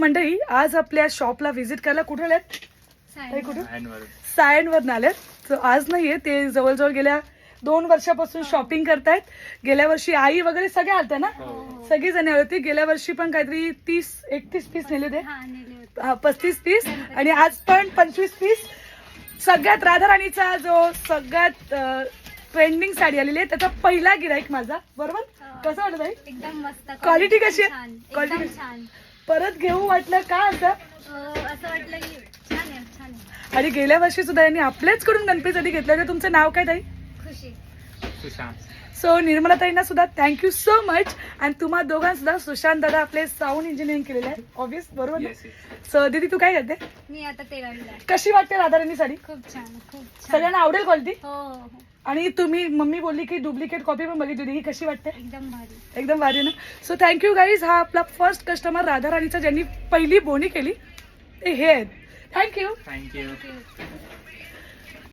मंडळी आज आपल्या शॉपला व्हिजिट करायला कुठे आल्यात? कुठून? सायनवरून आल्यात. आज नाहीये, ते जवळजवळ गेल्या 2 वर्षापासून शॉपिंग करतायत. गेल्या वर्षी आई वगैरे सगळे आलते ना, सगळी जण होती. गेल्या वर्षी पण काहीतरी 30-31 पीस नेले ते, 35 पीस, आणि आज पण 25 पीस. सगळ्यात राधा राणीचा जो सगळ्यात ट्रेंडिंग साडी आलेली आहे त्याचा पहिला गिराईक माझा, बरोबर? कसं वाटत आहे? एकदम मस्त. क्वालिटी कशी आहे? क्वालिटी छान. परत घेऊ वाटलं का असं वाटलं की छान आहे, छान आहे. आणि गेल्या वर्षी सुद्धा यांनी आपल्याच कडून गणपतीसाठी घेतलं होतं. तुमचं नाव काय ताई? खुशी. सो निर्मला ताईंना सुद्धा थँक्यू सो मच. आणि तुम्हा दोघांना सुद्धा सुशांत दादा आपले साऊंड इंजिनिअरिंग केलेलं आहे, ऑब्विस, बरोबर? सो दीदी तू काय करते? मी आता 13वीला. कशी वाटते राधाराणी साडी? खूप छान, खूप छान. सगळ्यांना आवडेल क्वालिटी? हो. आणि तुम्ही, मम्मी बोलली की डुप्लिकेट कॉपी पण बघितली होती, ही कशी वाटते? एकदम भारी. एकदम भारी ना. So thank you guys. हा आपला फर्स्ट कस्टमर राधाराणीचा ज्यांनी पहिली बोनी केली ते हे आहेत. थँक्यू.